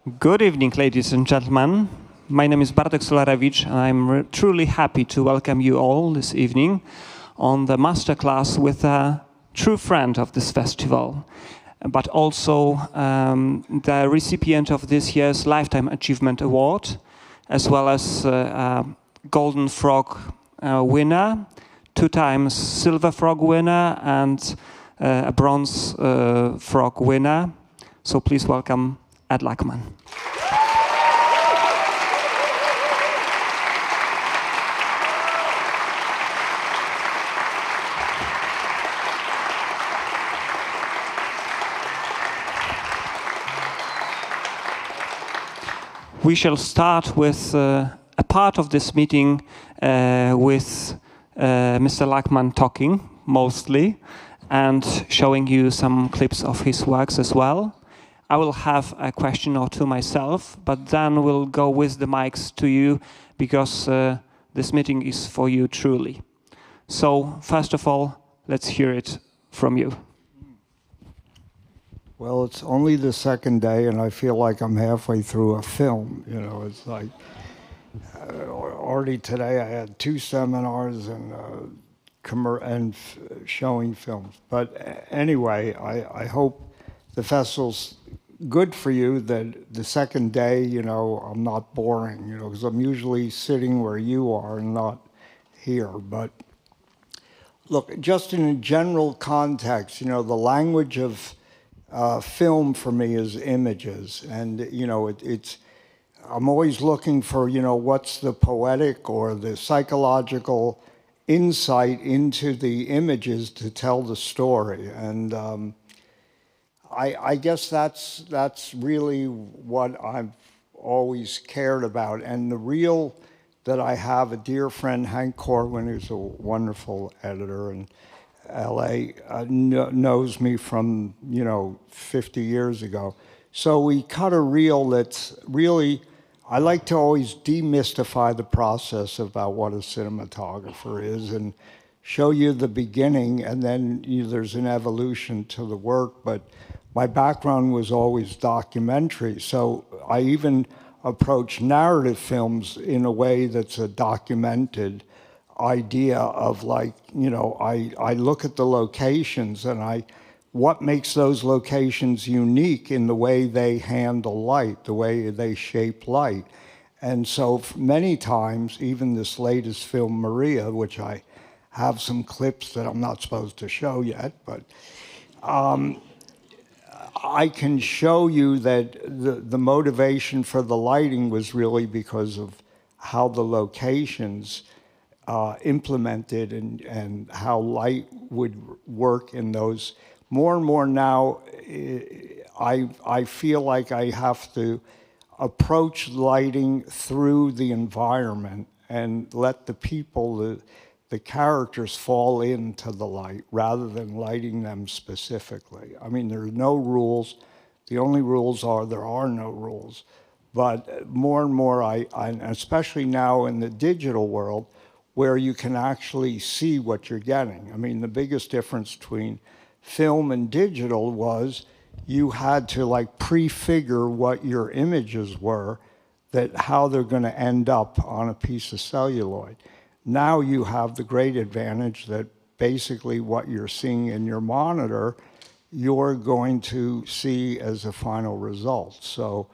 Good evening, ladies and gentlemen. My name is Bartek Solarewicz, and I'm truly happy to welcome you all this evening on the masterclass with a true friend of this festival, but also the recipient of this year's Lifetime Achievement Award, as well as a Golden Frog winner, 2 times Silver Frog winner, and a Bronze Frog winner. So please welcome Ed Lachman. We shall start with a part of this meeting with Mr. Lachman talking, mostly, and showing you some clips of his works as well. I will have a question or two myself, but then we'll go with the mics to you because this meeting is for you truly. So, first of all, let's hear it from you. Well, it's only the second day, and I feel like I'm halfway through a film. You know, it's like already today I had 2 seminars and showing films. But anyway, I hope the festival's good for you, that the second day, you know, I'm not boring, you know, because I'm usually sitting where you are and not here. But look, just in a general context, you know, the language of film for me is images, and you know, I'm always looking for, you know, what's the poetic or the psychological insight into the images to tell the story, and I guess that's really what I've always cared about. And the reel that I have, a dear friend, Hank Corwin, who's a wonderful editor in LA, knows me from, you know, 50 years ago. So we cut a reel that's really, I like to always demystify the process about what a cinematographer is and show you the beginning, and then there's an evolution to the work. But my background was always documentary, so I even approach narrative films in a way that's a documented idea of, like, you know, I look at the locations and what makes those locations unique in the way they handle light, the way they shape light. And so many times, even this latest film, Maria, which I have some clips that I'm not supposed to show yet, but I can show you that the motivation for the lighting was really because of how the locations implemented and how light would work in those. More and more now, I feel like I have to approach lighting through the environment and let the people, the characters, fall into the light rather than lighting them specifically. I mean, there's no rules. The only rules are there are no rules. But more and more, especially now in the digital world, where you can actually see what you're getting. I mean, the biggest difference between film and digital was you had to, like, prefigure what your images were, that how they're going to end up on a piece of celluloid. Now you have the great advantage that basically what you're seeing in your monitor, you're going to see as a final result. So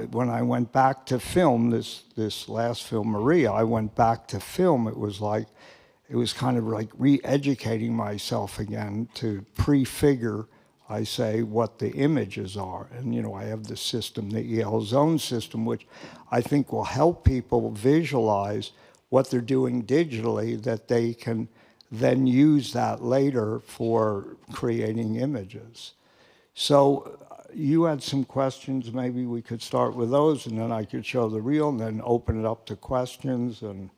when I went back to film, this last film, Maria, I went back to film. It was kind of like re-educating myself again to prefigure, I say, what the images are. And, you know, I have this system, the EL zone system, which I think will help people visualize what they're doing digitally, that they can then use that later for creating images. So you had some questions. Maybe we could start with those, and then I could show the reel, and then open it up to questions. And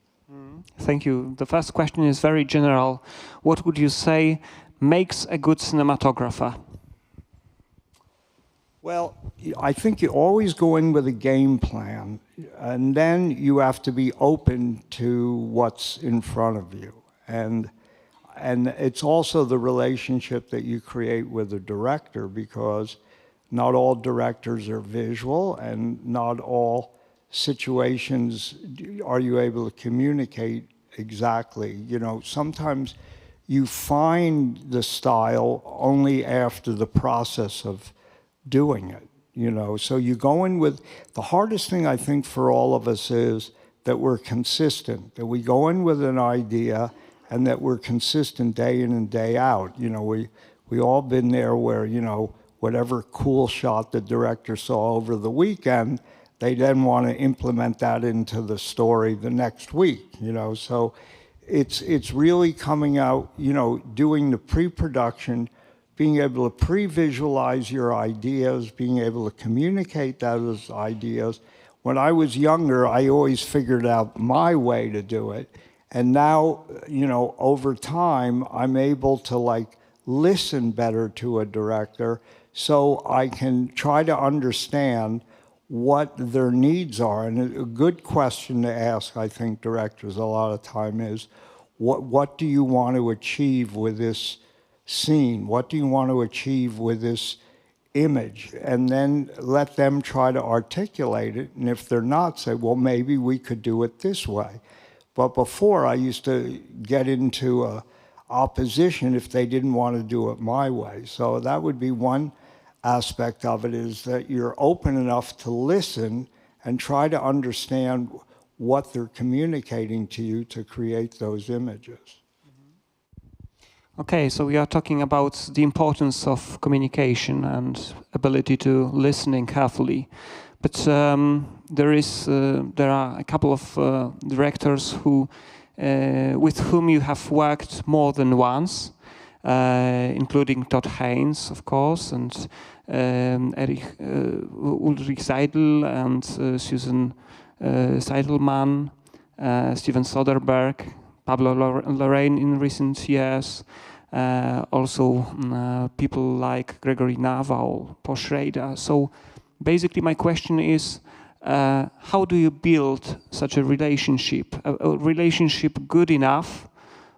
Thank you. The first question is very general. What would you say makes a good cinematographer? Well, I think you always go in with a game plan, and then you have to be open to what's in front of you. And it's also the relationship that you create with the director, because not all directors are visual, and not all situations are you able to communicate exactly. You know, sometimes you find the style only after the process of doing it, you know. So you go in with, the hardest thing I think for all of us is that we're consistent, that we go in with an idea and that we're consistent day in and day out. You know, we all been there where, you know, whatever cool shot the director saw over the weekend, they then want to implement that into the story the next week, you know. So it's really coming out, you know, doing the pre-production, being able to pre-visualize your ideas, being able to communicate those ideas. When I was younger, I always figured out my way to do it. And now, you know, over time, I'm able to like listen better to a director so I can try to understand what their needs are. And a good question to ask, I think, directors a lot of time is, what do you want to achieve with this scene? What do you want to achieve with this image? And then let them try to articulate it. And if they're not, say, well, maybe we could do it this way. But before, I used to get into opposition if they didn't want to do it my way. So that would be one aspect of it, is that you're open enough to listen and try to understand what they're communicating to you to create those images. Okay, so we are talking about the importance of communication and ability to listening carefully. But there are a couple of directors who, with whom you have worked more than once, including Todd Haynes, of course, and Ulrich Seidel and Susan Seidelman, Steven Soderbergh, Pablo Larraín in recent years, also people like Gregory Nava or Paul Schrader. So basically my question is, how do you build such a relationship good enough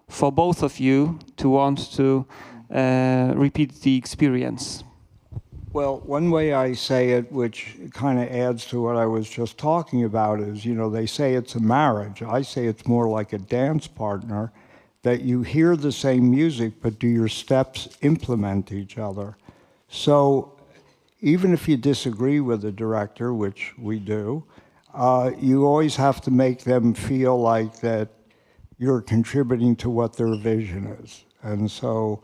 for both of you to want to repeat the experience? Well, one way I say it, which kind of adds to what I was just talking about, is, you know, they say it's a marriage. I say it's more like a dance partner, that you hear the same music, but do your steps implement each other? So even if you disagree with the director, which we do, you always have to make them feel like that you're contributing to what their vision is. And so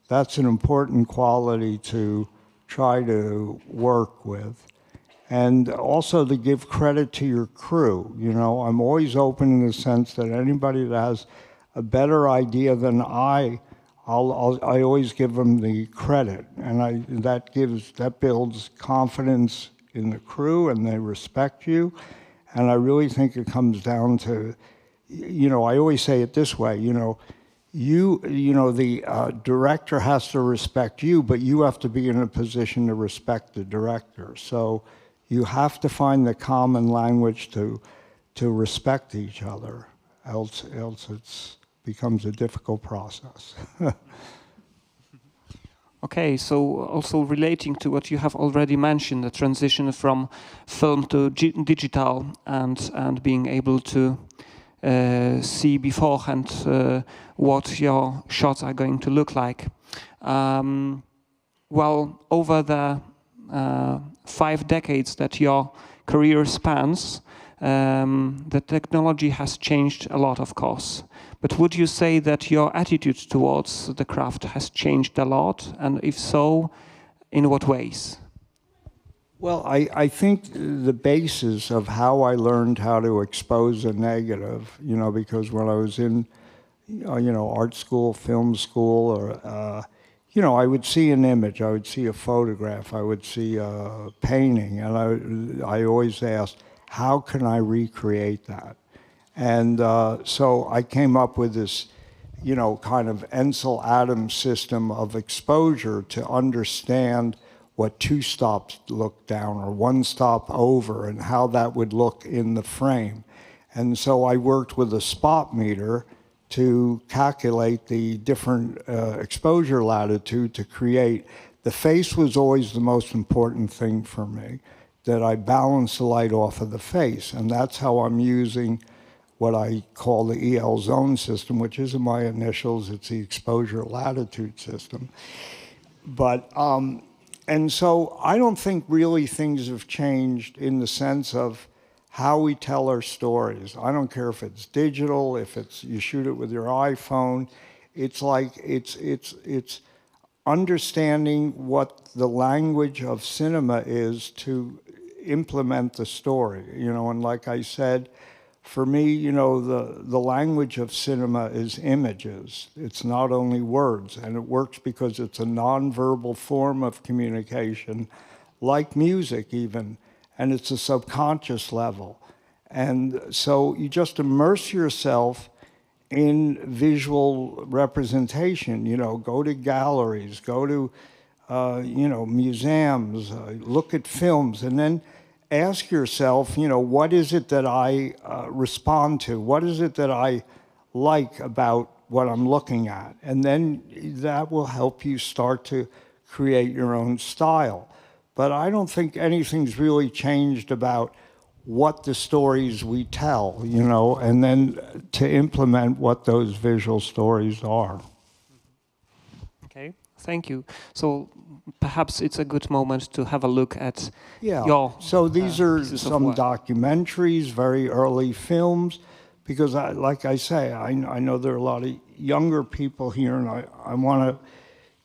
that's an important quality to try to work with. And also to give credit to your crew. You know, I'm always open in the sense that anybody that has a better idea than I always give them the credit. And that builds confidence in the crew, and they respect you. And I really think it comes down to, you know, I always say it this way, you know, the director has to respect you, but you have to be in a position to respect the director. So you have to find the common language to respect each other, else it becomes a difficult process. Okay, so also relating to what you have already mentioned, the transition from film to digital, and being able to see beforehand what your shots are going to look like. Well, over the 5 decades that your career spans, the technology has changed a lot, of course. But would you say that your attitude towards the craft has changed a lot? And if so, in what ways? Well, I think the basis of how I learned how to expose a negative, you know, because when I was in, you know, art school, film school, or, you know, I would see an image, I would see a photograph, I would see a painting, and I always asked, how can I recreate that? And so I came up with this, you know, kind of Ansel Adams system of exposure to understand what 2 stops look down or 1 stop over and how that would look in the frame. And so I worked with a spot meter to calculate the different exposure latitude to create the face was always the most important thing for me, that I balance the light off of the face. And that's how I'm using what I call the EL zone system, which isn't my initials, it's the exposure latitude system. But, and so I don't think really things have changed in the sense of how we tell our stories. I don't care if it's digital, if it's you shoot it with your iPhone. It's like it's understanding what the language of cinema is to implement the story. You know, and like I said, for me, you know, the language of cinema is images. It's not only words, and it works because it's a nonverbal form of communication, like music even, and it's a subconscious level. And so you just immerse yourself in visual representation, you know, go to galleries, go to, you know, museums, look at films, and then ask yourself, you know, what is it that I respond to? What is it that I like about what I'm looking at? And then that will help you start to create your own style. But I don't think anything's really changed about what the stories we tell, you know, and then to implement what those visual stories are. Okay, thank you. So perhaps it's a good moment to have a look at your so these are pieces of some work. documentaries, very early films, because like I say, I know there are a lot of younger people here, and I want to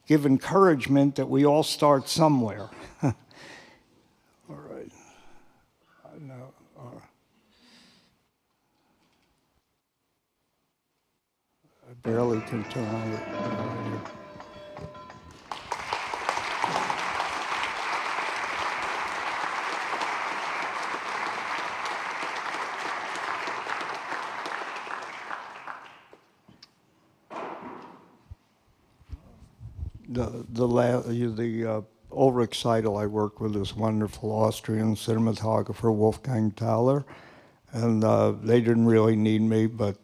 give encouragement that we all start somewhere. All right. I barely can turn on it. The Ulrich Seidel, I worked with this wonderful Austrian cinematographer, Wolfgang Thaler, and they didn't really need me, but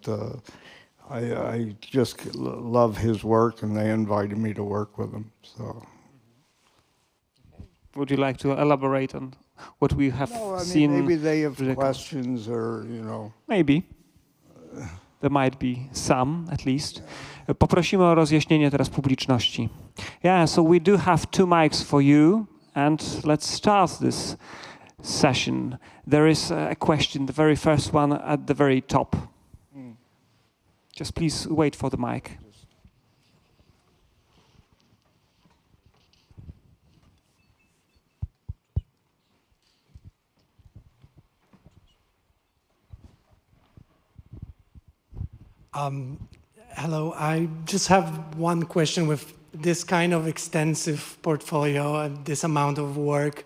I just love his work, and they invited me to work with them. So, would you like to elaborate on what we have seen? Maybe they have questions, or you know. Maybe. There might be some, at least. Poprosimy o rozjaśnienie teraz publiczności. Yeah, so we do have 2 mics for you, and let's start this session. There is a question, the very first one at the very top. Just please wait for the mic. Hello, I just have one question. With this kind of extensive portfolio and this amount of work,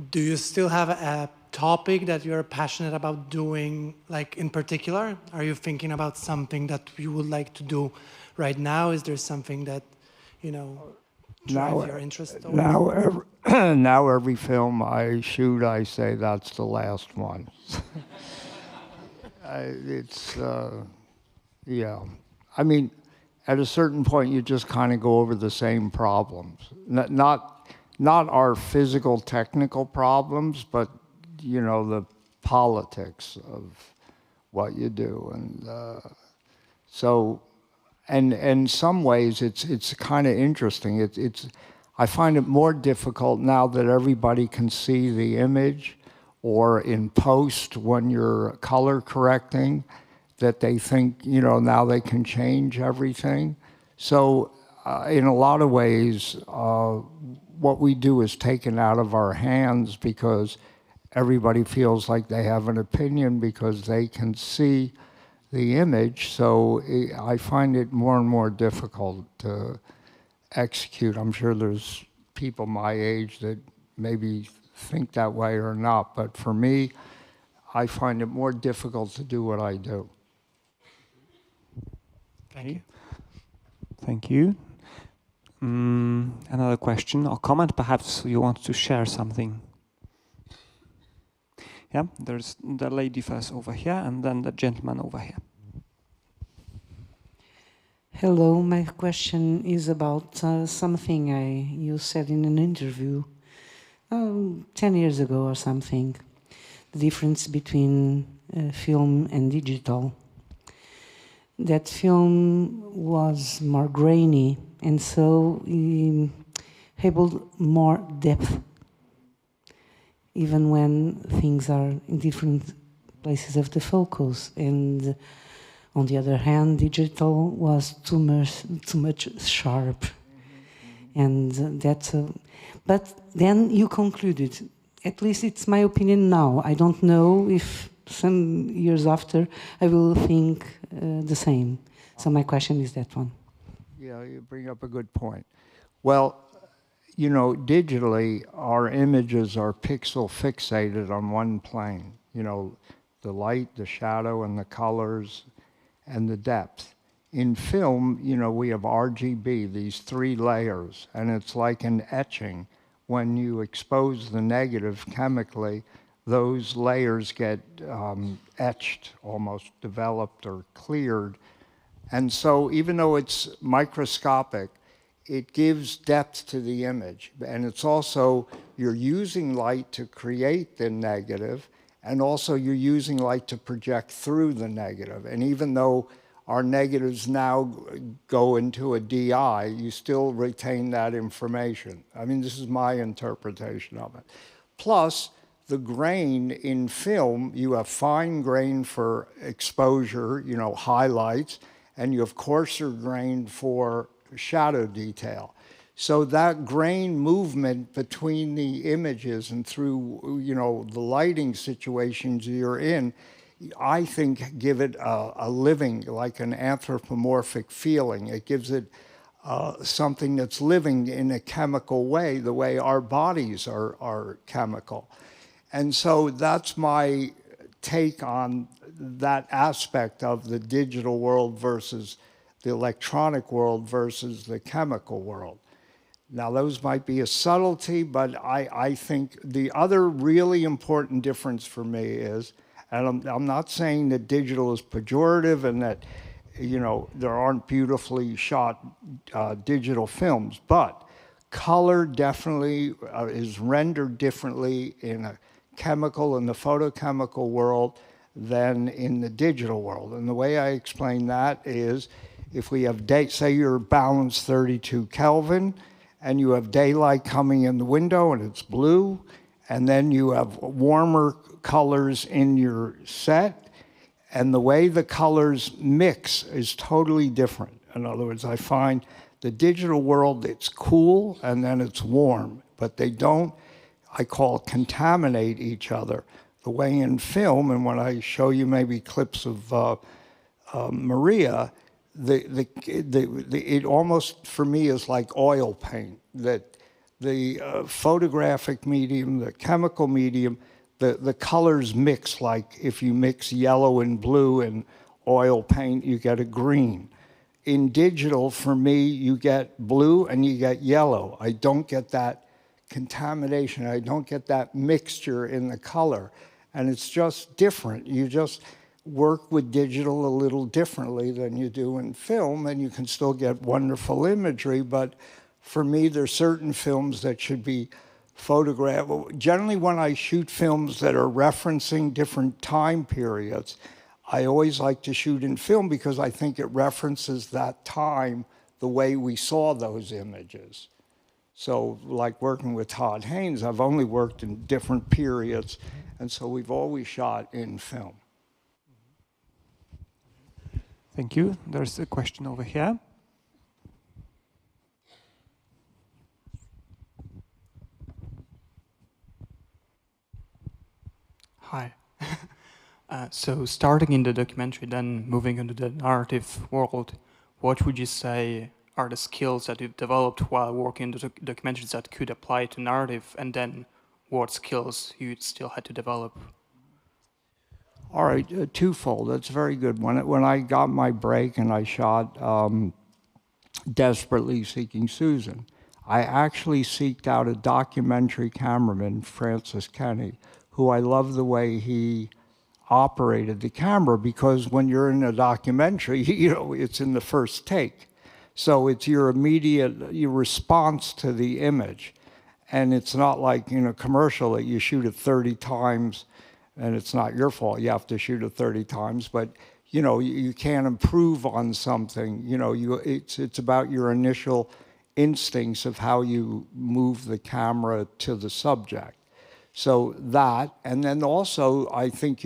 do you still have a topic that you're passionate about doing, like in particular? Are you thinking about something that you would like to do right now? Is there something that, you know, drives your interest? Now every film I shoot, I say that's the last one. Yeah. I mean, at a certain point, you just kind of go over the same problems. Not our physical, technical problems, but, you know, the politics of what you do. And so, and in some ways, it's kind of interesting. I find it more difficult now that everybody can see the image, or in post when you're color correcting, that they think, you know, now they can change everything. So in a lot of ways, what we do is taken out of our hands, because everybody feels like they have an opinion because they can see the image. So I find it more and more difficult to execute. I'm sure there's people my age that maybe think that way or not, but for me, I find it more difficult to do what I do. Thank you. Thank you. Another question or comment, perhaps you want to share something. Yeah, there's the lady first over here, and then the gentleman over here. Hello, my question is about something you said in an interview 10 years ago or something. The difference between film and digital. That film was more grainy and so able more depth, even when things are in different places of the focus. And on the other hand, digital was too much sharp, and that's. But then you concluded. At least it's my opinion now. I don't know if some years after I will think the same. So my question is that one. Yeah, you bring up a good point. Well, you know, digitally, our images are pixel fixated on one plane. You know, the light, the shadow, and the colors, and the depth. In film, you know, we have RGB, these 3 layers, and it's like an etching. When you expose the negative chemically, those layers get etched, almost developed or cleared. And so even though it's microscopic, it gives depth to the image. And it's also, you're using light to create the negative, and also you're using light to project through the negative. And even though our negatives now go into a DI, you still retain that information. I mean, this is my interpretation of it. Plus, the grain in film, you have fine grain for exposure, you know, highlights, and you have coarser grain for shadow detail. So that grain movement between the images and through, you know, the lighting situations you're in, I think give it a living, like an anthropomorphic feeling. It gives it something that's living in a chemical way, the way our bodies are chemical. And so that's my take on that aspect of the digital world versus the electronic world versus the chemical world. Now, those might be a subtlety, but I think the other really important difference for me is, and I'm not saying that digital is pejorative and that, you know, there aren't beautifully shot digital films, but color definitely is rendered differently in a chemical and the photochemical world than in the digital world. And the way I explain that is, if we have say you're balanced 32 Kelvin, and you have daylight coming in the window and it's blue, and then you have warmer colors in your set, and the way the colors mix is totally different. In other words, I find the digital world, it's cool and then it's warm, but they don't, I call it, contaminate each other. The way in film, and when I show you maybe clips of Maria, it almost, for me, is like oil paint, that the photographic medium, the chemical medium, the colors mix, like if you mix yellow and blue and oil paint, you get a green. In digital, for me, you get blue and you get yellow. I don't get that contamination. I don't get that mixture in the color. And it's just different. You just work with digital a little differently than you do in film, and you can still get wonderful imagery, but for me, there's certain films that should be photographed. Generally, when I shoot films that are referencing different time periods, I always like to shoot in film because I think it references that time the way we saw those images. So, like working with Todd Haynes, I've only worked in different periods, and so we've always shot in film. Thank you. There's a question over here. Hi. So starting in the documentary, then moving into the narrative world, what would you say are the skills that you've developed while working in the documentaries that could apply to narrative, and then what skills you still had to develop? All right, twofold. That's very good. When I got my break and I shot Desperately Seeking Susan, I actually seeked out a documentary cameraman, Francis Kenny, who I love the way he operated the camera, because when you're in a documentary, it's in the first take. So it's your immediate response to the image. And it's not like in a commercial that you shoot it 30 times and it's not your fault. You have to shoot it 30 times, but you can't improve on something. It's about your initial instincts of how you move the camera to the subject. So that, and then also I think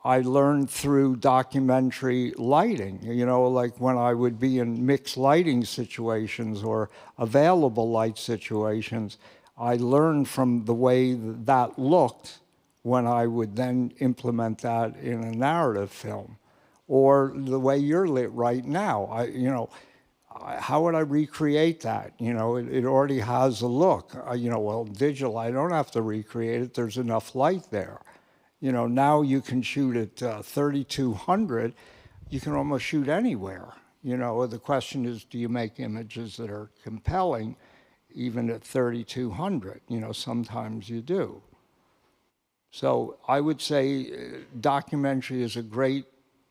I learned through documentary lighting, like when I would be in mixed lighting situations or available light situations, I learned from the way that looked when I would then implement that in a narrative film. Or the way you're lit right now, how would I recreate that? It already has a look. Well, digital, I don't have to recreate it, there's enough light there. Now you can shoot at 3200, you can almost shoot anywhere. The question is, do you make images that are compelling even at 3200? Sometimes you do. So I would say documentary is a great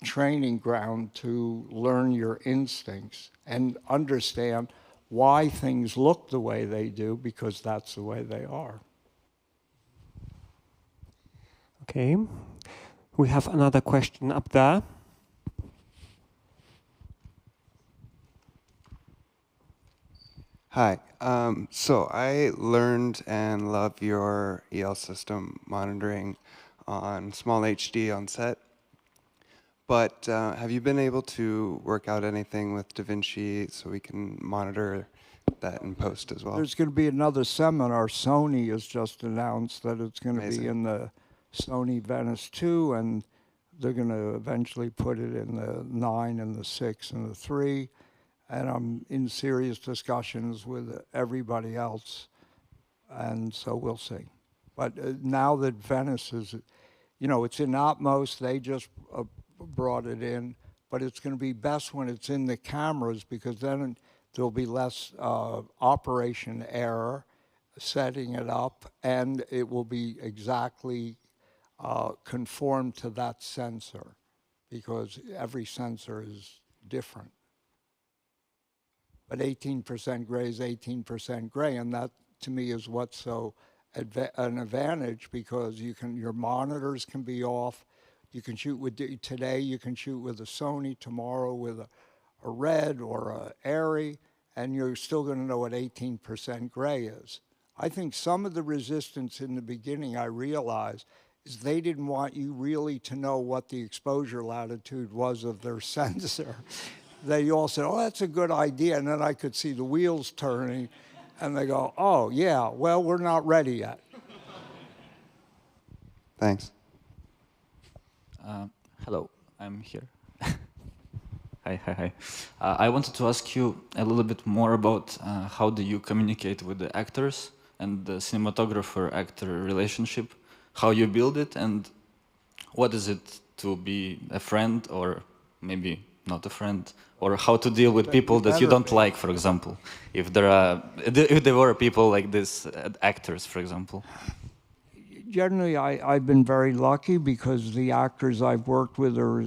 training ground to learn your instincts and understand why things look the way they do, because that's the way they are. Okay, we have another question up there. Hi, so I learned and love your EL system monitoring on small HD on set, but have you been able to work out anything with DaVinci so we can monitor that in post as well? There's going to be another seminar. Sony has just announced that it's going to be in the Sony Venice 2, and they're going to eventually put it in the 9 and the 6 and the 3. And I'm in serious discussions with everybody else, and so we'll see. But now that Venice is, it's in Atmos, they just brought it in, but it's going to be best when it's in the cameras, because then there'll be less operation error setting it up, and it will be exactly conformed to that sensor, because every sensor is different. But 18% gray is 18% gray, and that to me is what's so an advantage, because your monitors can be off. You can shoot with, today you can shoot with a Sony, tomorrow with a red or a Arri, and you're still going to know what 18% gray is. I think some of the resistance in the beginning, I realized, is they didn't want you really to know what the exposure latitude was of their sensor. They all said, oh, that's a good idea. And then I could see the wheels turning, and they go, oh, yeah, well, we're not ready yet. Thanks. Hello, I'm here. Hi. I wanted to ask you a little bit more about how do you communicate with the actors and the cinematographer-actor relationship, how you build it, and what is it to be a friend or maybe not a friend, or how to deal with people that you don't like, for example, if there were people like this, actors, for example. Generally, I've been very lucky, because the actors I've worked with are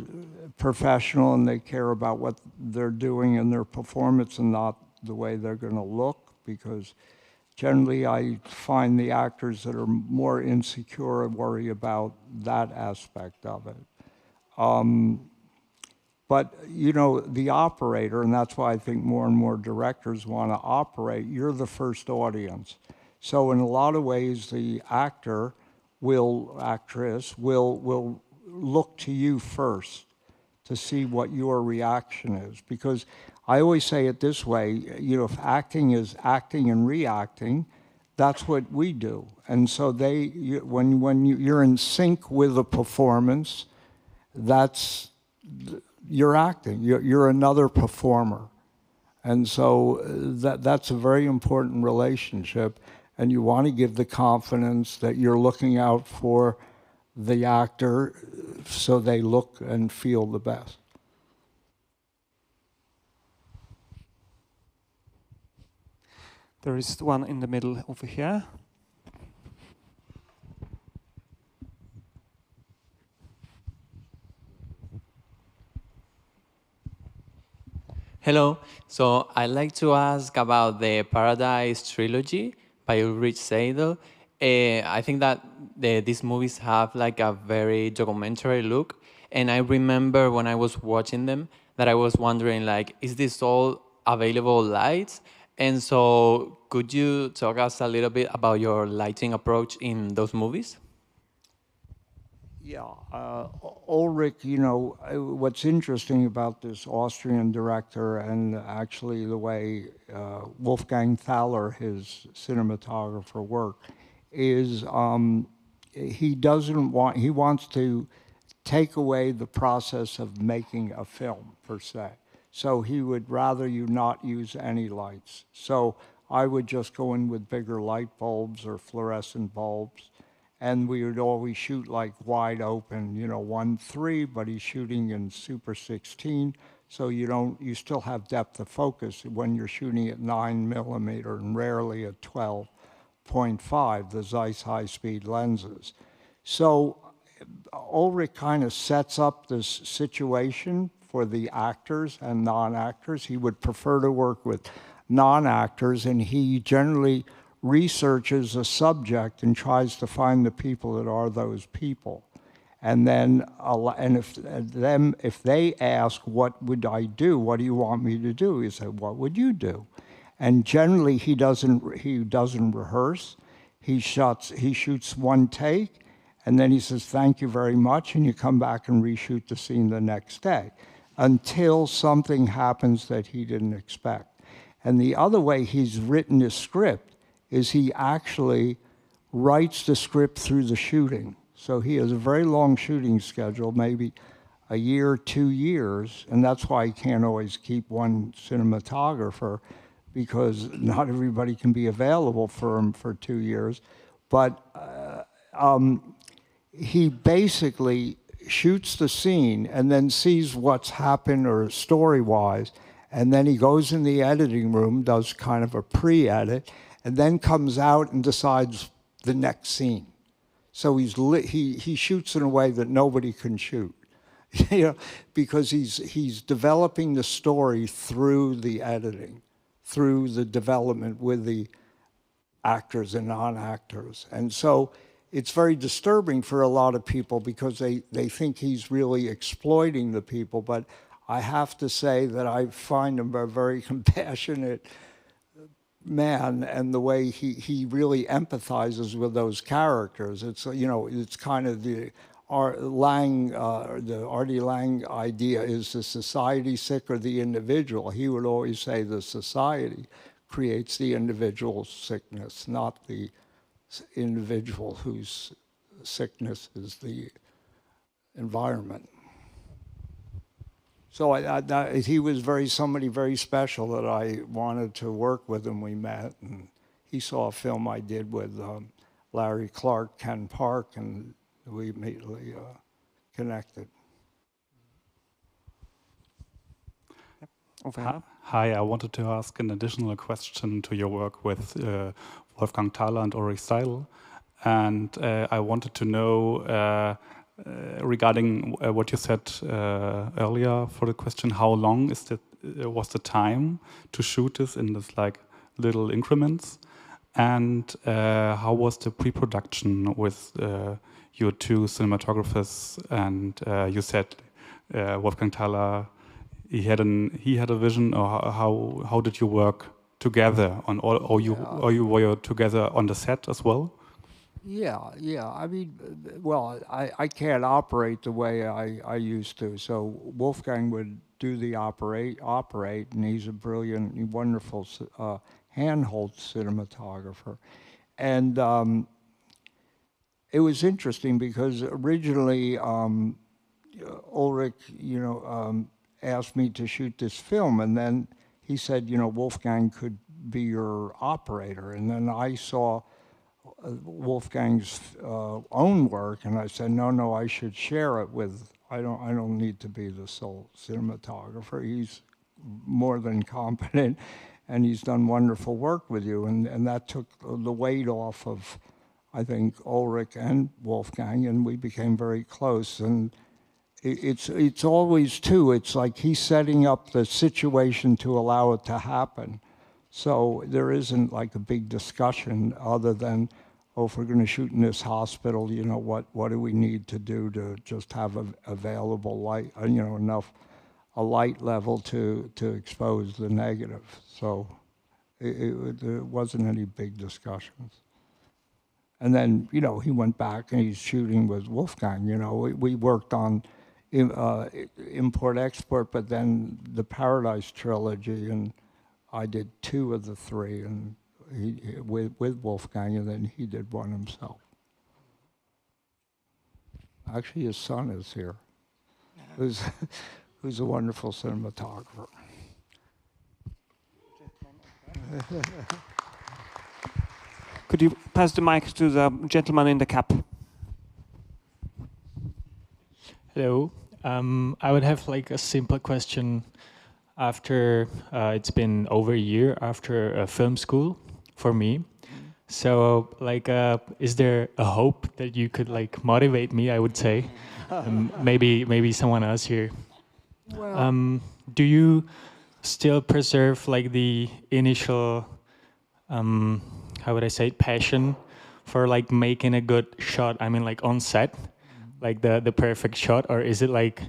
professional and they care about what they're doing in their performance and not the way they're going to look, because generally I find the actors that are more insecure worry about that aspect of it. But, the operator, and that's why I think more and more directors want to operate, you're the first audience. So in a lot of ways, the actress will look to you first to see what your reaction is. Because I always say it this way, if acting is acting and reacting, that's what we do. And so when you're in sync with a performance, you're acting, you're another performer. And so that's a very important relationship, and you want to give the confidence that you're looking out for the actor so they look and feel the best. There is one in the middle over here. Hello. So I'd like to ask about the Paradise trilogy by Ulrich Seidel. I think that these movies have like a very documentary look, and I remember when I was watching them that I was wondering like, is this all available lights? And so could you talk us a little bit about your lighting approach in those movies? Yeah, Ulrich, you know, what's interesting about this Austrian director and actually the way Wolfgang Thaler, his cinematographer, worked is he wants to take away the process of making a film per se. So he would rather you not use any lights. So I would just go in with bigger light bulbs or fluorescent bulbs. And we would always shoot like wide open, you know, 1:3, but he's shooting in Super 16, so you still have depth of focus when you're shooting at 9mm and rarely at 12.5, the Zeiss high-speed lenses. So Ulrich kind of sets up this situation for the actors and non-actors. He would prefer to work with non-actors, and he generally researches a subject and tries to find the people that are those people. And then, if they ask, what would I do? What do you want me to do? He said, what would you do? And generally he doesn't rehearse. He shoots one take, and then he says, thank you very much, and you come back and reshoot the scene the next day until something happens that he didn't expect. And the other way he's written his script is he actually writes the script through the shooting. So he has a very long shooting schedule, maybe a year, 2 years, and that's why he can't always keep one cinematographer, because not everybody can be available for him for 2 years. But he basically shoots the scene and then sees what's happened or story-wise, and then he goes in the editing room, does kind of a pre-edit, and then comes out and decides the next scene. So he shoots in a way that nobody can shoot, you know, because he's developing the story through the editing, through the development with the actors and non-actors. And so it's very disturbing for a lot of people because they think he's really exploiting the people. But I have to say that I find him a very compassionate man, and the way he really empathizes with those characters. It's, you know, it's kind of the Artie Lang idea, is the society sick or the individual? He would always say the society creates the individual's sickness, not the individual whose sickness is the environment. So he was somebody very special that I wanted to work with, and we met, and he saw a film I did with Larry Clark, Ken Park, and we immediately connected. Hi, I wanted to ask an additional question to your work with Wolfgang Thaler and Ulrich Seidel, and I wanted to know regarding what you said earlier for the question, how long was the time to shoot this in this like little increments, and how was the pre-production with your two cinematographers? And you said Wolfgang Thaler, he had a vision, or how did you work together on all, or you were together on the set as well? Yeah. I mean, well, I can't operate the way I used to. So Wolfgang would do the operate, and he's a brilliant, wonderful handheld cinematographer. And it was interesting because originally Ulrich, asked me to shoot this film, and then he said, Wolfgang could be your operator. And then I saw Wolfgang's own work, and I said, no, I should share it with. I don't need to be the sole cinematographer. He's more than competent, and he's done wonderful work with you, and that took the weight off of, I think, Ulrich and Wolfgang, and we became very close. And it's always two. It's like he's setting up the situation to allow it to happen. So there isn't like a big discussion other than, oh, if we're going to shoot in this hospital, you know, what do we need to do to just have available light, you know, enough a light level to expose the negative. So there wasn't any big discussions. And then, you know, he went back and he's shooting with Wolfgang. You know, we worked on import-export, but then the Paradise trilogy, and I did 2 of the 3, and with Wolfgang, and then he did 1 himself. Actually, his son is here, who's a wonderful cinematographer. Could you pass the mic to the gentleman in the cap? Hello. I would have like a simple question. After it's been over a year after film school for me, so like, is there a hope that you could like motivate me? I would say, maybe someone else here. Well, do you still preserve like the initial, how would I say it, passion for like making a good shot? I mean, like on set, like the perfect shot, or is it like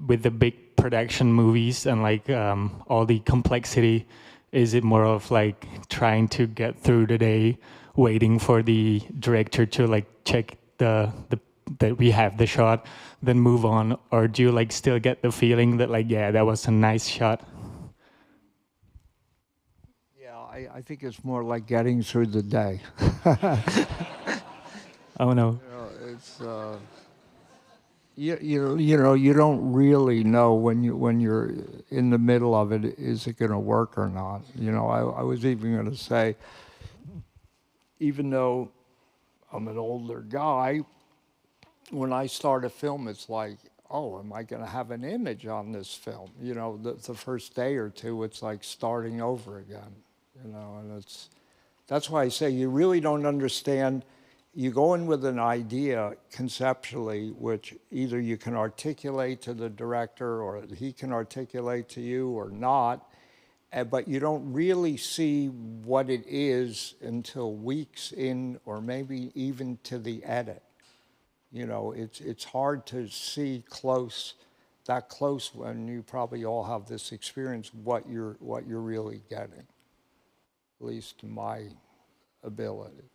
with the big production movies and like all the complexity, is it more of like trying to get through the day, waiting for the director to like check that we have the shot, then move on? Or do you like still get the feeling that like, yeah, that was a nice shot? Yeah, I think it's more like getting through the day. Oh no. It's you know, you don't really know when you're in the middle of it, is it going to work or not? You know, I was even going to say, even though I'm an older guy, when I start a film, it's like, oh, am I going to have an image on this film? You know, the first day or two, it's like starting over again. You know, and that's why I say you really don't understand. You go in with an idea conceptually, which either you can articulate to the director or he can articulate to you or not, but you don't really see what it is until weeks in, or maybe even to the edit. You know, it's hard to see that close when you probably all have this experience, what you're really getting, at least to my ability.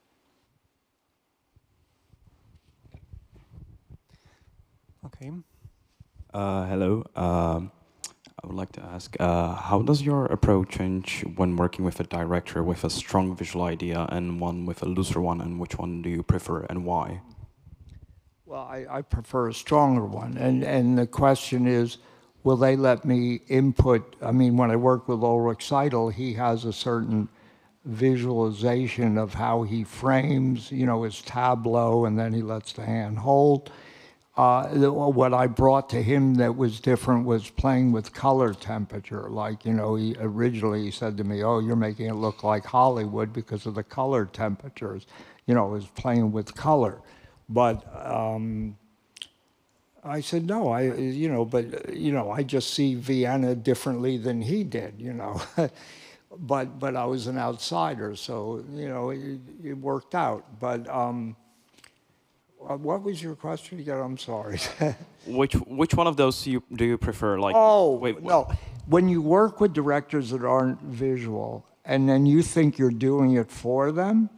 Okay. Hello. I would like to ask, how does your approach change when working with a director with a strong visual idea and one with a looser one, and which one do you prefer and why? Well, I prefer a stronger one, and the question is, will they let me input? I mean, when I work with Ulrich Seidel, he has a certain visualization of how he frames, you know, his tableau, and then he lets the hand hold. What I brought to him that was different was playing with color temperature. Like, you know, he originally said to me, oh, you're making it look like Hollywood because of the color temperatures. You know, it was playing with color. But I said, no, I just see Vienna differently than he did, you know. but I was an outsider, so, you know, it worked out. But what was your question again? I'm sorry. Which one of those do you prefer? Like, no. When you work with directors that aren't visual, and then you think you're doing it for them,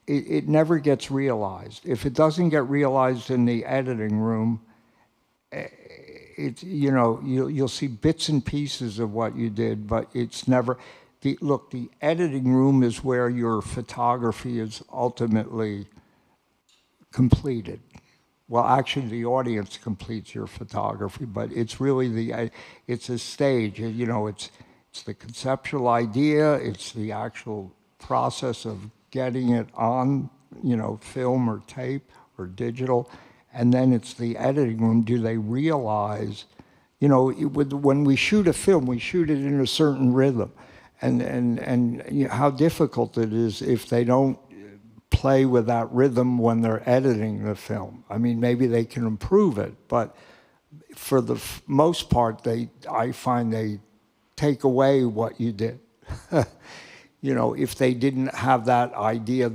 it never gets realized. If it doesn't get realized in the editing room, you know, you'll see bits and pieces of what you did, but it's never. Look, the editing room is where your photography is ultimately completed. Well, actually, the audience completes your photography, but it's really it's a stage. You know, it's the conceptual idea. It's the actual process of getting it on, you know, film or tape or digital, and then it's the editing room. Do they realize, you know, when we shoot a film, we shoot it in a certain rhythm, and you know, how difficult it is if they don't play with that rhythm when they're editing the film. I mean, maybe they can improve it, but for the most part, I find they take away what you did. You know, if they didn't have that idea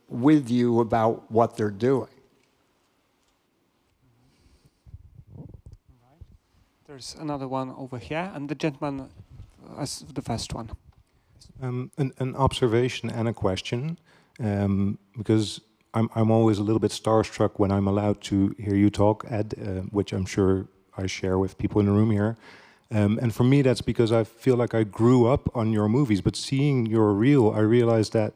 with you about what they're doing. There's another one over here, and the gentleman as the first one. An observation and a question, because I'm always a little bit starstruck when I'm allowed to hear you talk, Ed, which I'm sure I share with people in the room here. And for me, that's because I feel like I grew up on your movies, but seeing your reel, I realized that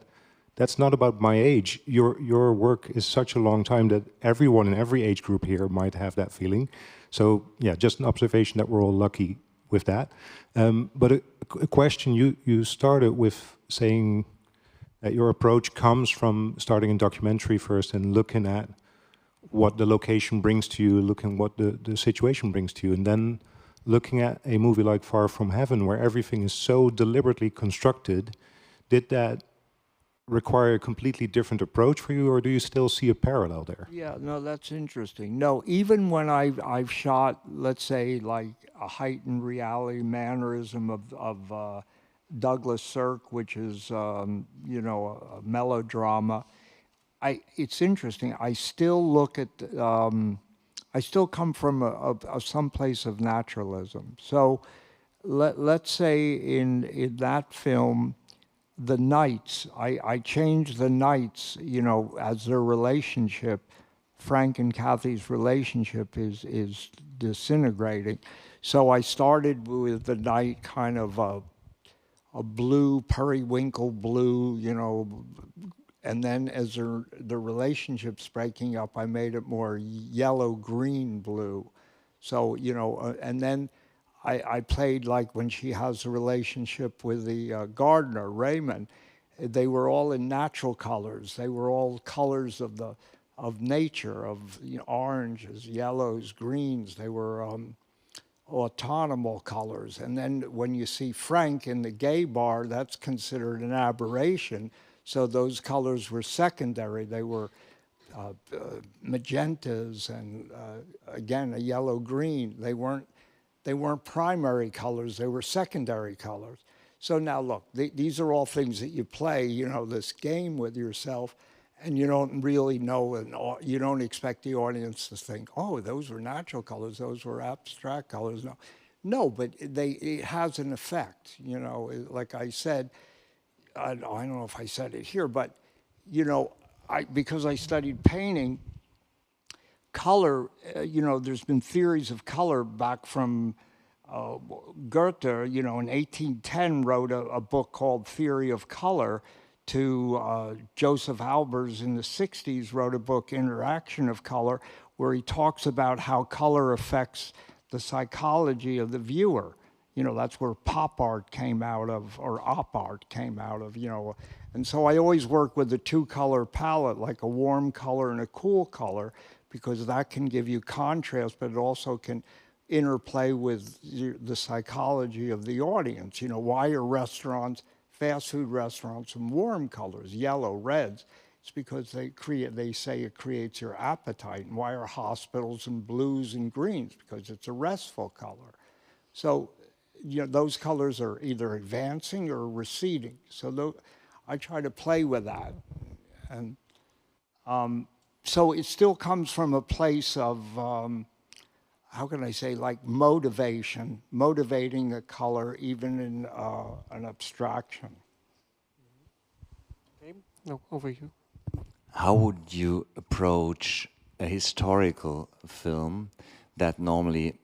that's not about my age. Your work is such a long time that everyone in every age group here might have that feeling. So yeah, just an observation that we're all lucky with that. But a question, you started with saying that your approach comes from starting in documentary first and looking at what the location brings to you, looking what the situation brings to you, and then looking at a movie like Far From Heaven, where everything is so deliberately constructed. Did that require a completely different approach for you, or do you still see a parallel there? Yeah, no, that's interesting. No, even when I've shot, let's say, like a heightened reality mannerism of Douglas Sirk, which is, you know, a melodrama, it's interesting. I still look at, I still come from some place of naturalism. So let's say in that film, the nights, I changed the nights, you know, as their relationship, Frank and Kathy's relationship is disintegrating. So I started with the night kind of a blue, periwinkle blue, you know, and then as the relationship's breaking up, I made it more yellow-green blue. So, you know, and then I played like when she has a relationship with the gardener, Raymond, they were all in natural colors. They were all colors of nature, of, you know, oranges, yellows, greens. They were autonomous colors. And then when you see Frank in the gay bar, that's considered an aberration. So those colors were secondary. They were magentas and again a yellow-green. They weren't primary colors. They were secondary colors. So now look, these are all things that you play. You know, this game with yourself, and you don't really know, and you don't expect the audience to think, oh, those were natural colors. Those were abstract colors. No, but it has an effect. You know, like I said. I don't know if I said it here, but, you know, because I studied painting, color, you know, there's been theories of color back from Goethe, you know, in 1810 wrote a book called Theory of Color, to Joseph Albers in the 60s wrote a book, Interaction of Color, where he talks about how color affects the psychology of the viewer. You know, that's where pop art came out of, or op art came out of, you know. And so I always work with a two-color palette, like a warm color and a cool color, because that can give you contrast, but it also can interplay with the psychology of the audience. You know, why are restaurants, fast food restaurants, in warm colors, yellow, reds? It's because they say it creates your appetite. And why are hospitals in blues and greens? Because it's a restful color. So, you know, those colors are either advancing or receding. So I try to play with that. And so it still comes from a place of, how can I say, like motivation, motivating a color even in an abstraction. Okay, no, over you. How would you approach a historical film that normally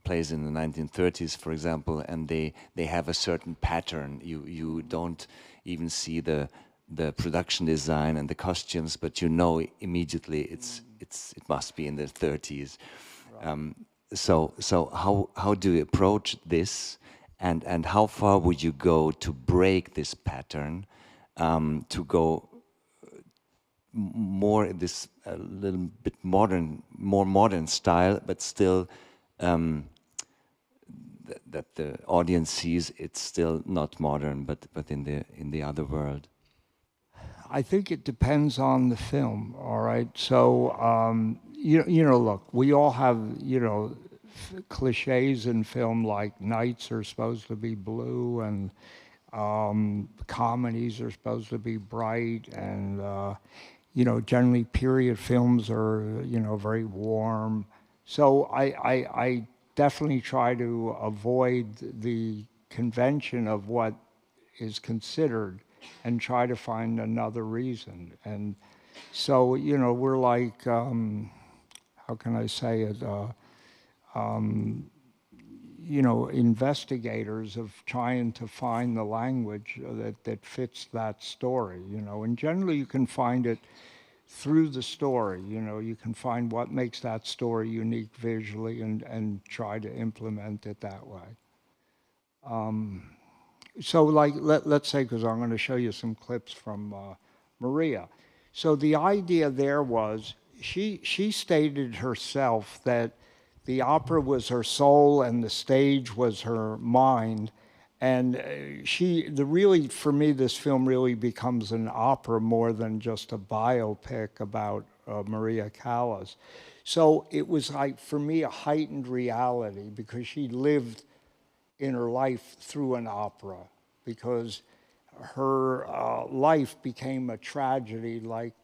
plays in the 1930s, for example, and they have a certain pattern? You don't even see the production design and the costumes, but you know immediately it must be in the 30s. Right. So how do you approach this, and how far would you go to break this pattern, to go more in this a little bit more modern style, but still that the audience sees it's still not modern, but in the other world? I think it depends on the film. All right, so look, we all have, cliches in film like nights are supposed to be blue and comedies are supposed to be bright, and generally period films are very warm. So I definitely try to avoid the convention of what is considered and try to find another reason. And so we're like, how can I say it? Investigators of trying to find the language that fits that story, and generally you can find it through the story. You can find what makes that story unique visually and try to implement it that way. So like, let's say, because I'm going to show you some clips from Maria. So the idea there was, she stated herself that the opera was her soul and the stage was her mind. And for me, this film really becomes an opera more than just a biopic about Maria Callas. So it was like, for me, a heightened reality because she lived in her life through an opera, because her life became a tragedy like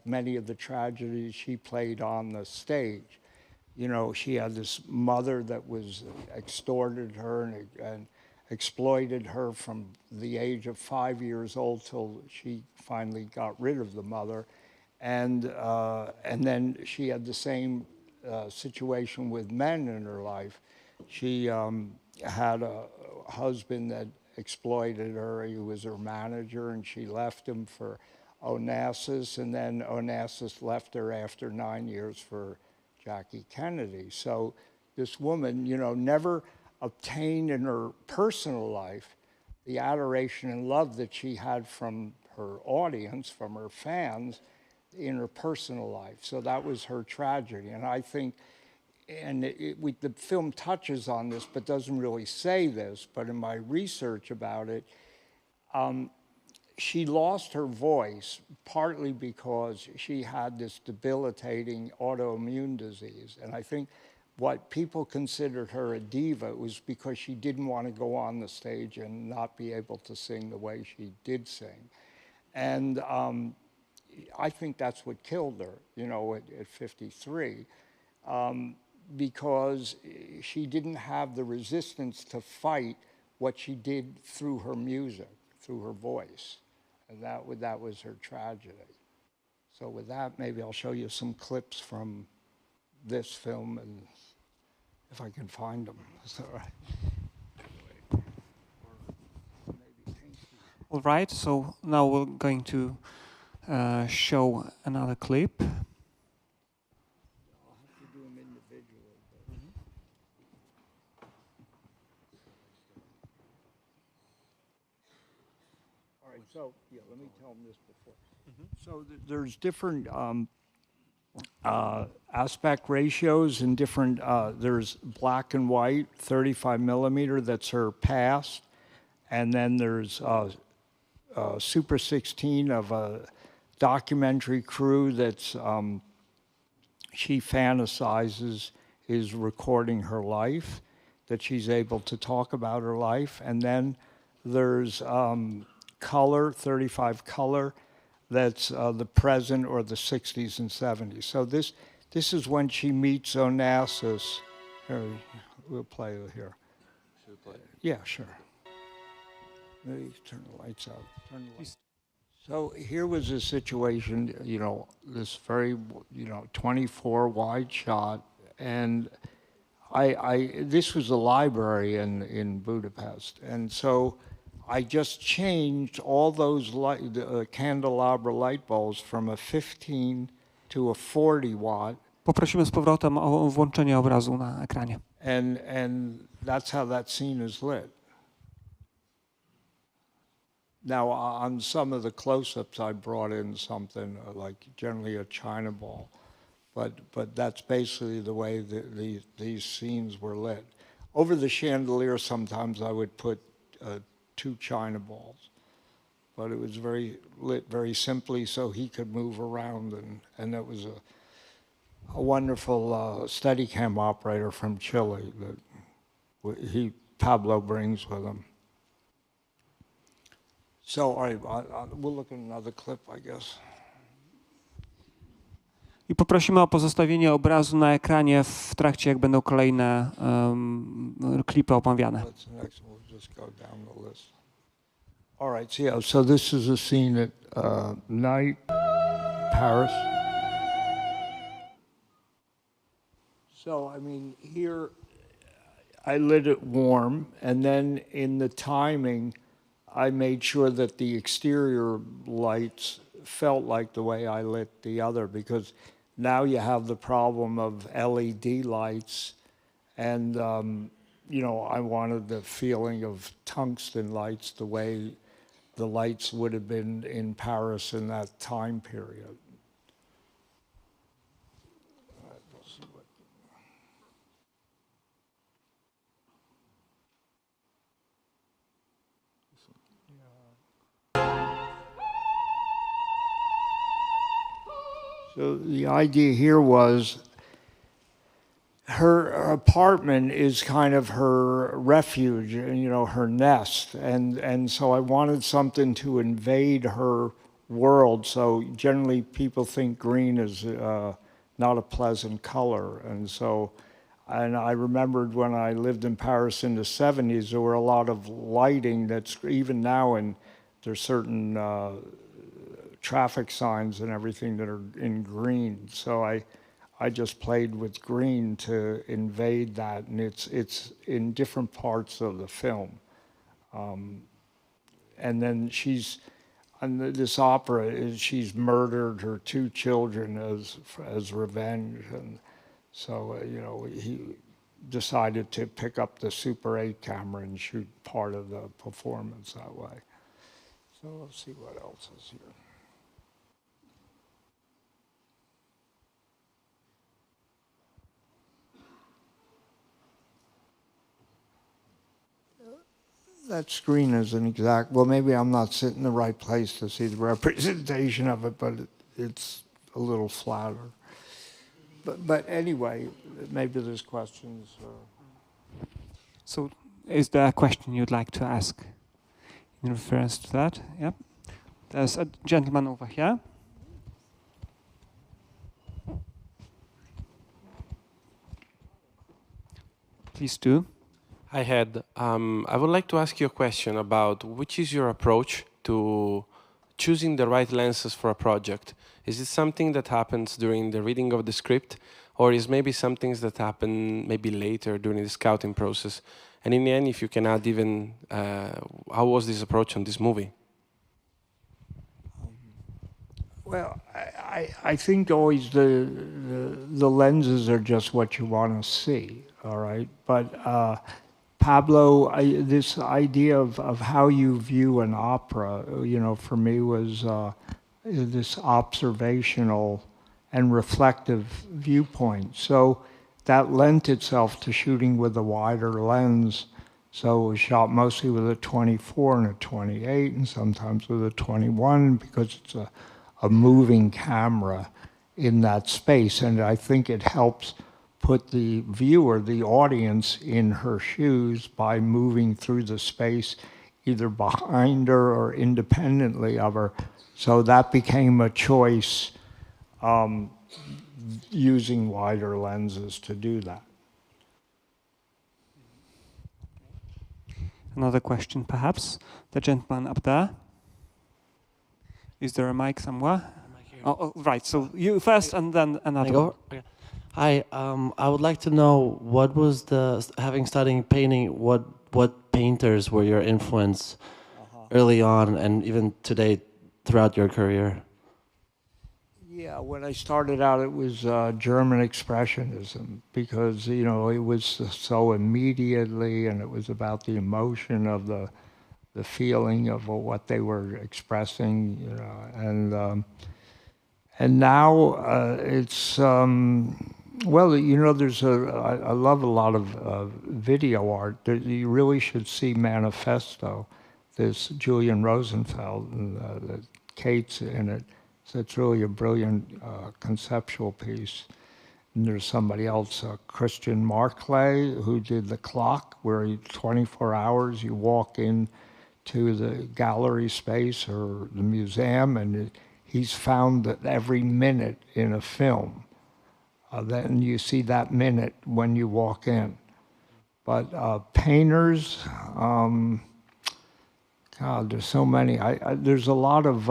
many of the tragedies she played on the stage. She had this mother that was extorted her and exploited her from the age of 5 years old till she finally got rid of the mother. And then she had the same situation with men in her life. She had a husband that exploited her. He was her manager, and she left him for Onassis, and then Onassis left her after 9 years for Jackie Kennedy. So this woman, never obtained in her personal life the adoration and love that she had from her audience, from her fans, in her personal life. So that was her tragedy. And I think, and the film touches on this, but doesn't really say this, but in my research about it, she lost her voice partly because she had this debilitating autoimmune disease. And I think what people considered her a diva was because she didn't want to go on the stage and not be able to sing the way she did sing. And I think that's what killed her, at 53, because she didn't have the resistance to fight what she did through her music, through her voice. And that was her tragedy. So with that, maybe I'll show you some clips from this film, and if I can find them. Is that right? All right, so now we're going to show another clip. So, let me tell them this before. So there's different aspect ratios and different, there's black and white, 35 millimeter, that's her past. And then there's Super 16 of a documentary crew that's, she fantasizes is recording her life, that she's able to talk about her life. And then there's color, 35 color, that's the present or the 60s and 70s. So this is when she meets Onassis. Here, we'll play it here. Should we play? Yeah, sure. Maybe turn the lights out. Turn the lights. So here was a situation, this very, 24 wide shot, and this was a library in Budapest, and so I just changed all those candelabra light bulbs from a 15 to a 40 watt. Poprosimy z powrotem o włączenie obrazu na ekranie. And that's how that scene is lit. Now, on some of the close-ups, I brought in something like generally a China ball, but that's basically the way these scenes were lit. Over the chandelier, sometimes I would put 2 China balls, but it was lit very simply so he could move around, and that was a wonderful Steadicam operator from Chile that Pablo brings with him. So, all right, we'll look at another clip, I guess. I poprosimy o pozostawienie obrazu na ekranie w trakcie, jak będą kolejne klipy omawiane. All right, so yeah, so this is a scene at night, Paris. So, I mean, here I lit it warm, and then in the timing, I made sure that the exterior lights felt like the way I lit the other, because now you have the problem of LED lights, and you know, I wanted the feeling of tungsten lights the way the lights would have been in Paris in that time period. So the idea here was her apartment is kind of her refuge, you know, her nest. And so I wanted something to invade her world. So generally people think green is not a pleasant color. And I remembered when I lived in Paris in the 70s, there were a lot of lighting that's, even now, and there's certain traffic signs and everything that are in green. So I just played with green to invade that, and it's in different parts of the film. And then on this opera, she's murdered her 2 children as revenge, and so you know, he decided to pick up the Super 8 camera and shoot part of the performance that way. So let's see what else is here. That screen is an exact, well, maybe I'm not sitting in the right place to see the representation of it, but it's a little flatter. But anyway, maybe there's questions. So, is there a question you'd like to ask in reference to that? Yeah. There's a gentleman over here. Please do. Hi, Ed. I would like to ask you a question about which is your approach to choosing the right lenses for a project. Is it something that happens during the reading of the script, or is maybe some things that happen maybe later during the scouting process? And in the end, if you can add even, how was this approach on this movie? Well, I think always the lenses are just what you want to see, all right? But Pablo, this idea of how you view an opera, you know, for me was this observational and reflective viewpoint. So that lent itself to shooting with a wider lens. So it was shot mostly with a 24 and a 28, and sometimes with a 21, because it's a moving camera in that space. And I think it helps put the viewer, the audience, in her shoes by moving through the space either behind her or independently of her. So that became a choice, using wider lenses to do that. Another question, perhaps. The gentleman up there. Is there a mic somewhere? Oh, right. So you first, and then another one. Okay. Hi. I would like to know, what was having studied painting, what painters were your influence early on and even today throughout your career? Yeah, when I started out, it was German Expressionism, because, you know, it was so immediately, and it was about the emotion of the feeling of what they were expressing, you know, and now it's well, you know, I love a lot of video art. You really should see Manifesto, this Julian Rosenfeld, and Kate's in it. So it's really a brilliant conceptual piece. And there's somebody else, Christian Marclay, who did The Clock, where 24 hours you walk in to the gallery space or the museum, and he's found that every minute in a film, then you see that minute when you walk in. But painters, God, there's so many. There's a lot of,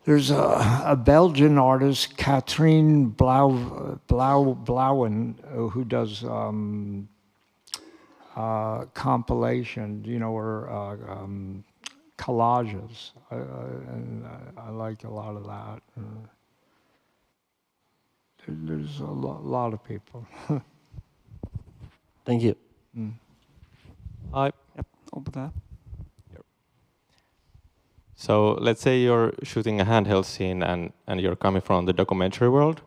there's a Belgian artist, Katrien Blauwen, who does compilation, you know, or collages. And I like a lot of that. There's a lot of people. Thank you. Hi. Yep, over there. So let's say you're shooting a handheld scene and you're coming from the documentary world,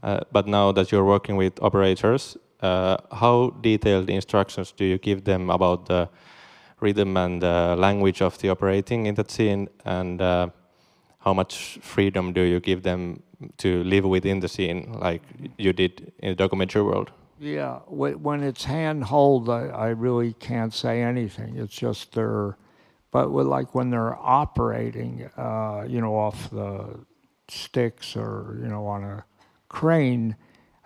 but now that you're working with operators, how detailed instructions do you give them about the rhythm and the language of the operating in that scene, and how much freedom do you give them to live within the scene like you did in the documentary world? Yeah, when it's handhold, I really can't say anything. It's just but like when they're operating, you know, off the sticks or, you know, on a crane,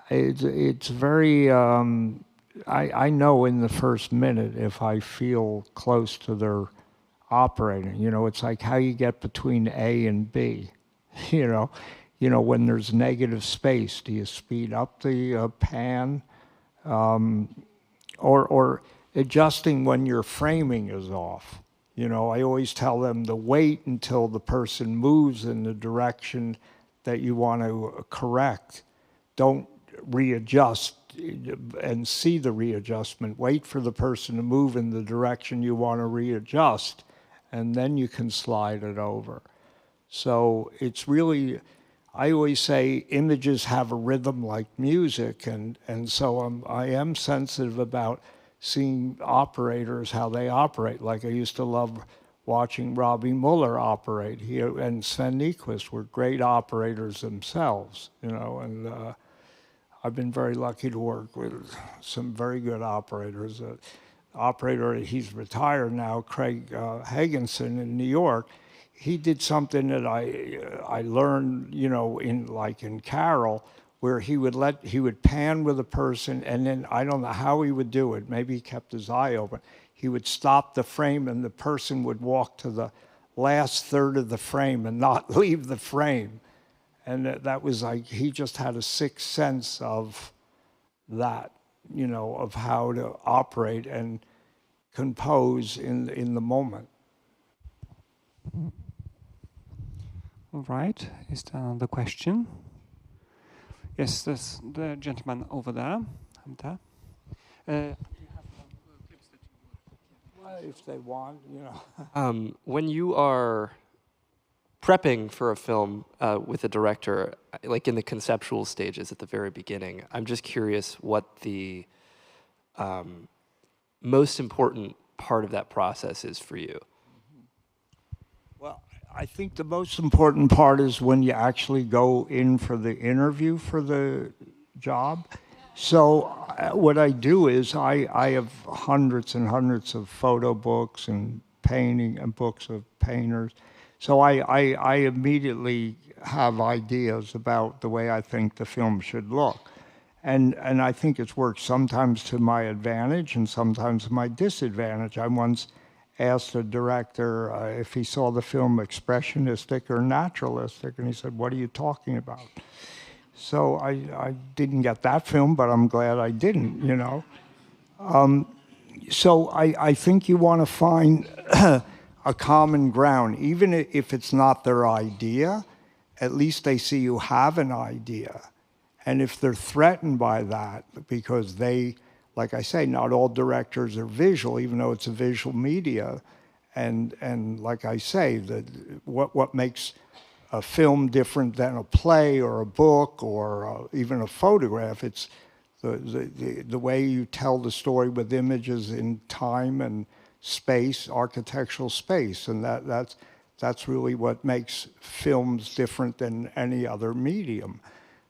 it's very, I know in the first minute if I feel close to their operating. You know, it's like how you get between A and B, you know, when there's negative space, do you speed up the pan? Or adjusting when your framing is off. You know, I always tell them to wait until the person moves in the direction that you want to correct. Don't readjust and see the readjustment. Wait for the person to move in the direction you want to readjust, and then you can slide it over. So it's really, I always say images have a rhythm like music, and so I am sensitive about seeing operators, how they operate. Like I used to love watching Robbie Muller operate. He and Sven Nykvist were great operators themselves, you know, and I've been very lucky to work with some very good operators. Operator, he's retired now, Craig Hagenson in New York. He did something that I learned, you know, in Carol, where he would pan with a person, and then I don't know how he would do it. Maybe he kept his eye open. He would stop the frame, and the person would walk to the last third of the frame and not leave the frame. And that was like, he just had a sixth sense of that, you know, of how to operate and compose in the moment. All right, is there another question? Yes, there's the gentleman over there. Well, if they want, you know. When you are prepping for a film with a director, like in the conceptual stages at the very beginning, I'm just curious what the most important part of that process is for you. Well, I think the most important part is when you actually go in for the interview for the job. So what I do is I have hundreds and hundreds of photo books and painting and books of painters. So I immediately have ideas about the way I think the film should look. And I think it's worked sometimes to my advantage and sometimes to my disadvantage. I once asked a director if he saw the film expressionistic or naturalistic, and he said, "What are you talking about?" So I didn't get that film, but I'm glad I didn't, you know. So I think you want to find a common ground. Even if it's not their idea, at least they see you have an idea. And if they're threatened by that, because they, like I say, not all directors are visual, even though it's a visual media. And like I say, what makes a film different than a play or a book or even a photograph, it's the way you tell the story with images in time and space, architectural space, and that's really what makes films different than any other medium.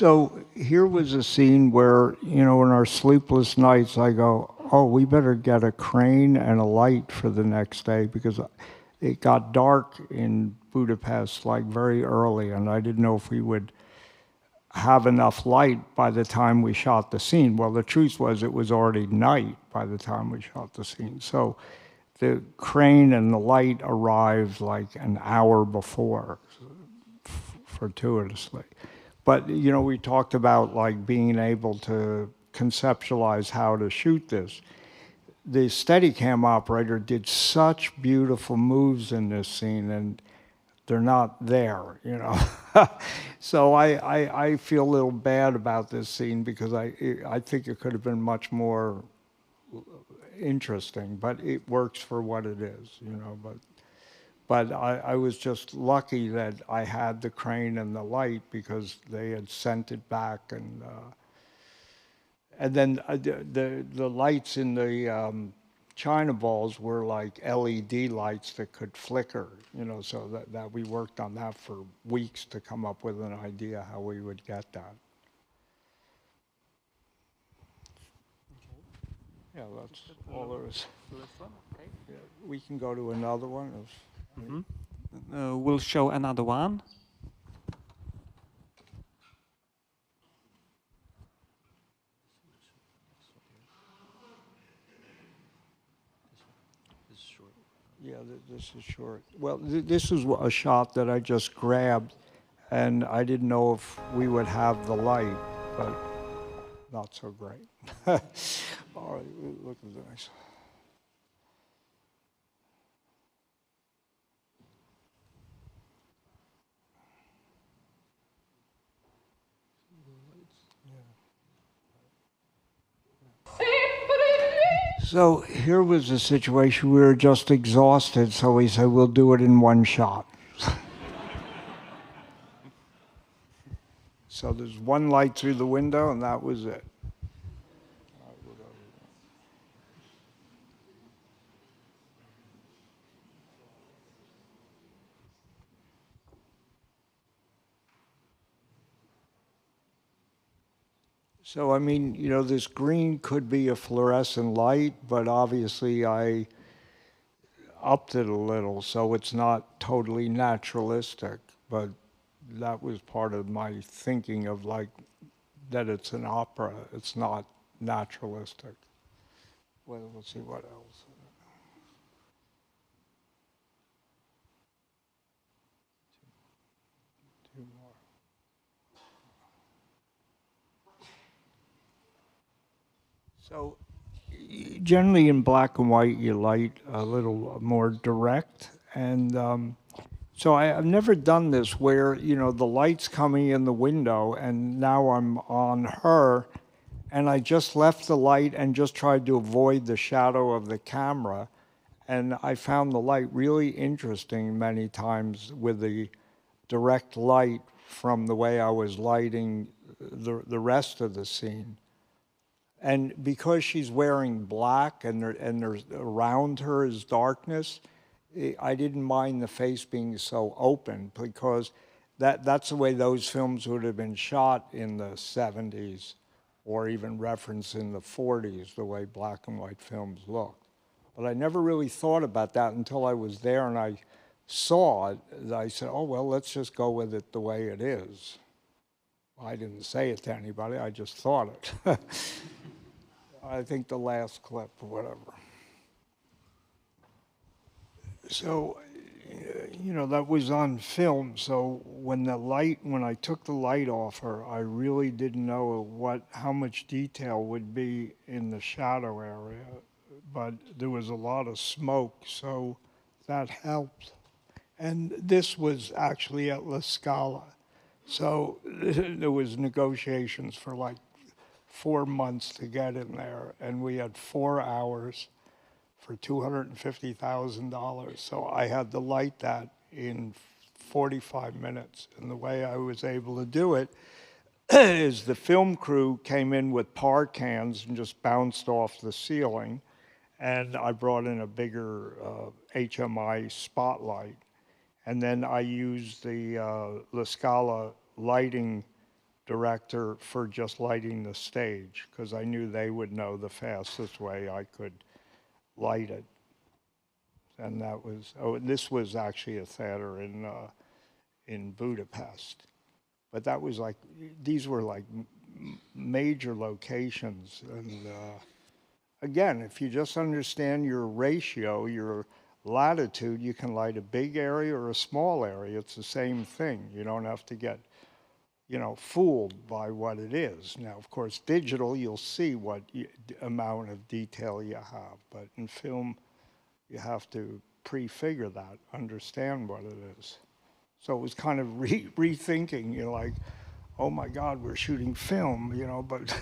So here was a scene where, you know, in our sleepless nights, I go, oh, we better get a crane and a light for the next day, because it got dark in Budapest like very early, and I didn't know if we would have enough light by the time we shot the scene. Well, the truth was it was already night by the time we shot the scene. So the crane and the light arrived like an hour before, fortuitously. But, you know, we talked about like being able to conceptualize how to shoot this. The Steadicam operator did such beautiful moves in this scene, and they're not there, you know. So I feel a little bad about this scene, because I think it could have been much more interesting, but it works for what it is, you know. But I was just lucky that I had the crane and the light, because they had sent it back, and then the lights in the China balls were like LED lights that could flicker, you know, so that we worked on that for weeks to come up with an idea how we would get that. Yeah, that's all there is. Yeah, we can go to another one. We'll show another one. Yeah, this is short. Well, this is a shot that I just grabbed, and I didn't know if we would have the light, but not so great. All right, look at this. So here was a situation, we were just exhausted, so we said, we'll do it in one shot. So there's one light through the window, and that was it. So, I mean, you know, this green could be a fluorescent light, but obviously I upped it a little, so it's not totally naturalistic. But that was part of my thinking of like, that it's an opera, it's not naturalistic. Well, let's see what else. Two more. So generally in black and white, you light a little more direct. And so I've never done this where, you know, the light's coming in the window and now I'm on her, and I just left the light and just tried to avoid the shadow of the camera. And I found the light really interesting many times with the direct light from the way I was lighting the rest of the scene. And because she's wearing black and there's around her is darkness, I didn't mind the face being so open, because that's the way those films would have been shot in the 70s, or even referenced in the 40s, the way black and white films looked. But I never really thought about that until I was there and I saw it. I said, oh, well, let's just go with it the way it is. I didn't say it to anybody, I just thought it. I think the last clip or whatever. So, you know, that was on film. So when I took the light off her, I really didn't know how much detail would be in the shadow area, but there was a lot of smoke, so that helped. And this was actually at La Scala. So there was negotiations for like 4 months to get in there, and we had 4 hours for $250,000. So I had to light that in 45 minutes. And the way I was able to do it is the film crew came in with par cans and just bounced off the ceiling. And I brought in a bigger HMI spotlight. And then I used the La Scala lighting director for just lighting the stage, because I knew they would know the fastest way I could light it. And that was, this was actually a theater in Budapest. But that was like, these were like major locations. And again, if you just understand your ratio, your latitude, you can light a big area or a small area. It's the same thing. You don't have to get, fooled by what it is. Now, of course, digital, you'll see what amount of detail you have. But in film, you have to prefigure that, understand what it is. So it was kind of rethinking, like, oh my God, we're shooting film, but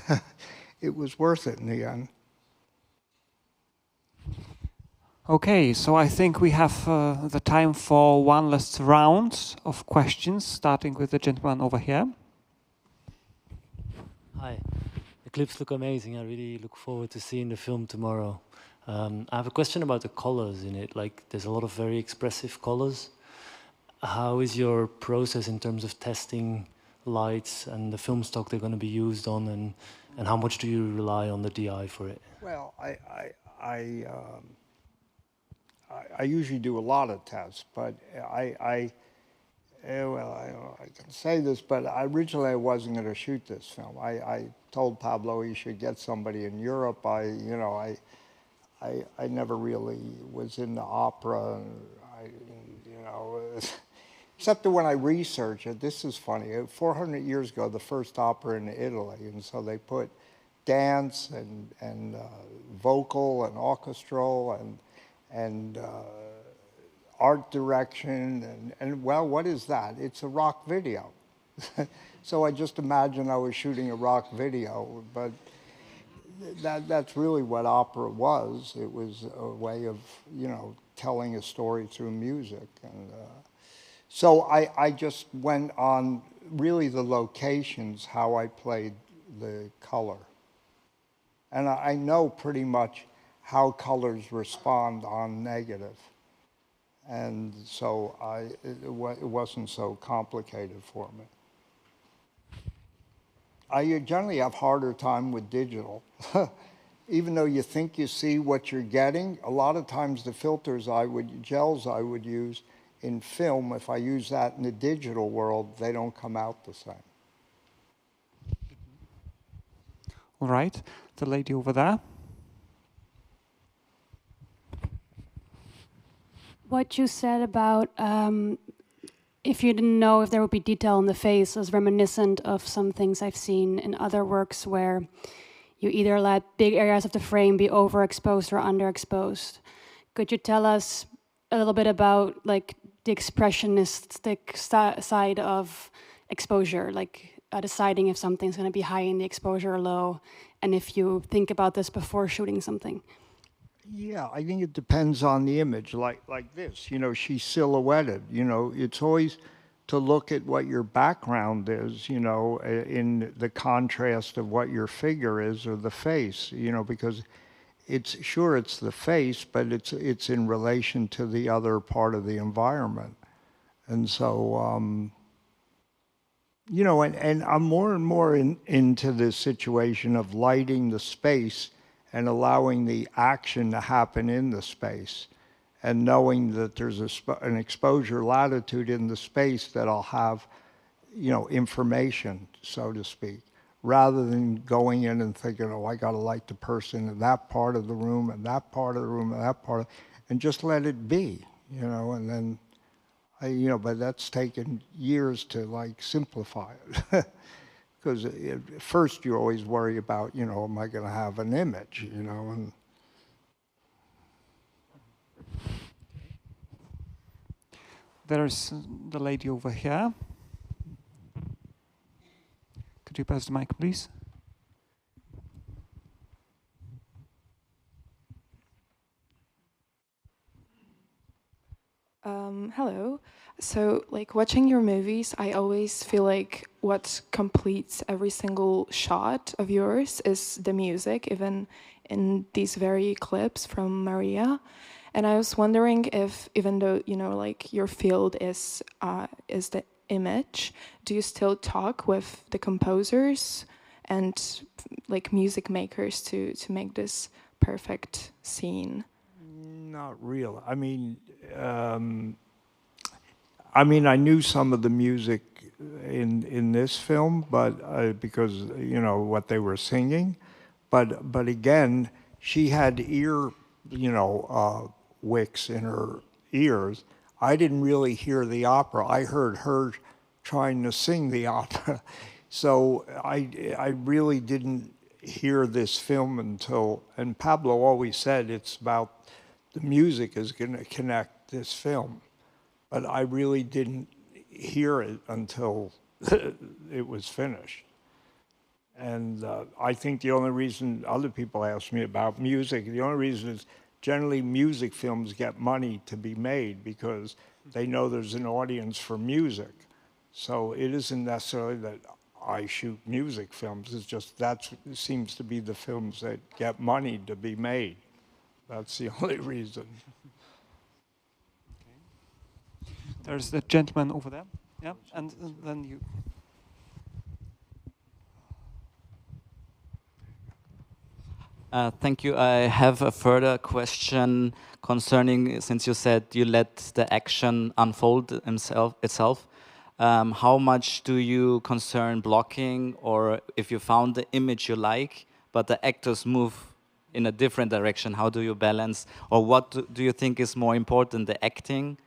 it was worth it in the end. Okay, so I think we have the time for one last round of questions, starting with the gentleman over here. Hi, the clips look amazing. I really look forward to seeing the film tomorrow. I have a question about the colors in it. Like, there's a lot of very expressive colors. How is your process in terms of testing lights and the film stock they're going to be used on, and how much do you rely on the DI for it? Well, I usually do a lot of tests, but I can say this, but originally I wasn't going to shoot this film. I told Pablo he should get somebody in Europe. I never really was into opera, except that when I research it, this is funny. 400 years ago, the first opera in Italy, and so they put dance and vocal and orchestral and art direction, and well, what is that? It's a rock video. So I just imagined I was shooting a rock video, but that's really what opera was. It was a way of, telling a story through music. And so I just went on really the locations, how I played the color. And I know pretty much how colors respond on negative. And so it wasn't so complicated for me. I generally have harder time with digital. Even though you think you see what you're getting, a lot of times the filters gels I would use in film, if I use that in the digital world, they don't come out the same. All right, the lady over there. What you said about if you didn't know if there would be detail in the face is reminiscent of some things I've seen in other works where you either let big areas of the frame be overexposed or underexposed. Could you tell us a little bit about like the expressionistic side of exposure, like deciding if something's going to be high in the exposure or low, and if you think about this before shooting something? Yeah, I think it depends on the image, like this. She's silhouetted. It's always to look at what your background is, in the contrast of what your figure is or the face, because it's the face, but it's in relation to the other part of the environment. And so, and I'm more and more into this situation of lighting the space and allowing the action to happen in the space, and knowing that there's an exposure latitude in the space that I'll have, information, so to speak, rather than going in and thinking, oh, I got to light the person in that part of the room and that part of the room and that part, and just let it be, and then, but that's taken years to like simplify it. Because at first you always worry about, am I going to have an image, and There's the lady over here. Could you pass the mic, please? Hello. So, like, watching your movies, I always feel like what completes every single shot of yours is the music, even in these very clips from Maria. And I was wondering if, even though, like, your field is the image, do you still talk with the composers and like music makers to make this perfect scene? Not real. I knew some of the music in this film, but because what they were singing, but again, she had ear, wicks in her ears. I didn't really hear the opera. I heard her trying to sing the opera, so I really didn't hear this film until. And Pablo always said it's about the music is going to connect this film. But I really didn't hear it until it was finished. And I think the only reason other people ask me about music, the only reason is generally music films get money to be made because they know there's an audience for music. So it isn't necessarily that I shoot music films, it's just that seems to be the films that get money to be made. That's the only reason. There's the gentleman over there. Yeah, and then you. Thank you. I have a further question concerning, since you said you let the action unfold itself. How much do you concern blocking, or if you found the image you like, but the actors move in a different direction, how do you balance? Or what do you think is more important, the acting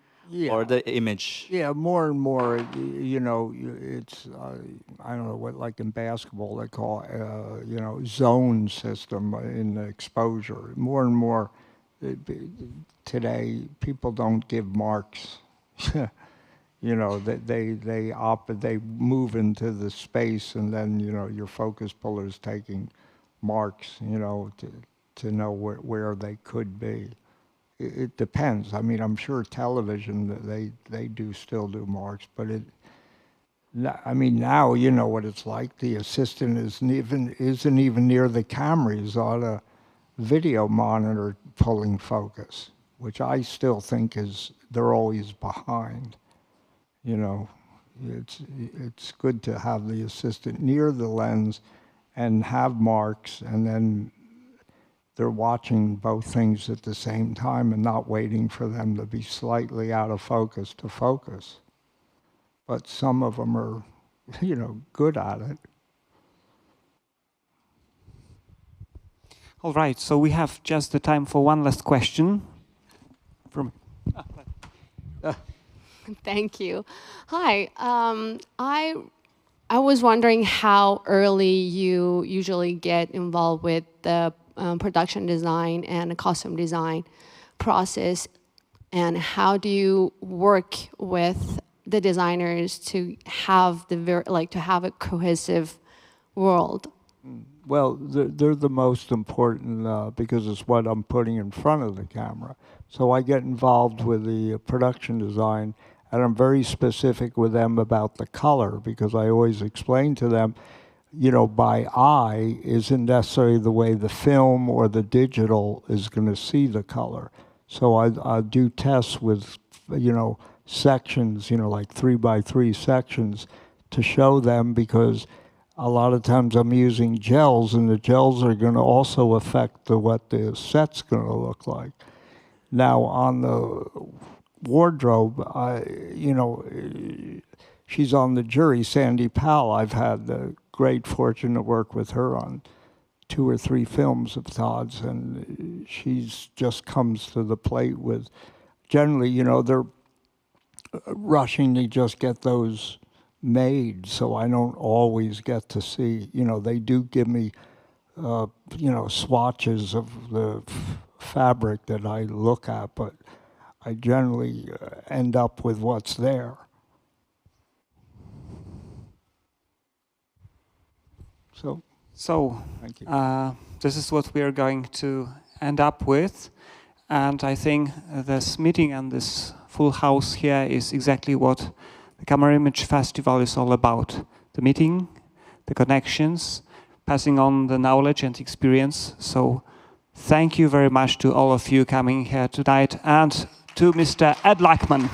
or the image? Yeah, more and more, it's, I don't know, what, like in basketball they call, zone system in the exposure. More and more, today, people don't give marks. They move into the space, and then, your focus puller is taking marks, to know where they could be. It depends. I'm sure television, they still do marks, but now you know what it's like. The assistant isn't even near the camera. He's on a video monitor pulling focus, which I still think they're always behind. It's good to have the assistant near the lens and have marks, and then they're watching both things at the same time and not waiting for them to be slightly out of focus to focus. But some of them are, good at it. All right, so we have just the time for one last question. Thank you. Hi. I was wondering how early you usually get involved with the production design and the costume design process, and how do you work with the designers to have a cohesive world? Well, they're the most important because it's what I'm putting in front of the camera. So I get involved with the production design, and I'm very specific with them about the color, because I always explain to them, by eye isn't necessarily the way the film or the digital is going to see the color. So I do tests with, sections, like 3x3 sections to show them, because a lot of times I'm using gels, and the gels are going to also affect what the set's going to look like. Now, on the wardrobe, she's on the jury, Sandy Powell. I've had the great fortune to work with her on 2 or 3 films of Todd's, and she's just comes to the plate with, generally, they're rushing to just get those made, so I don't always get to see, they do give me, swatches of the fabric that I look at, but I generally end up with what's there. So thank you. This is what we are going to end up with, and I think this meeting and this full house here is exactly what the CamerimAGE Festival is all about. The meeting, the connections, passing on the knowledge and experience. So thank you very much to all of you coming here tonight, and to Mr. Ed Lachman.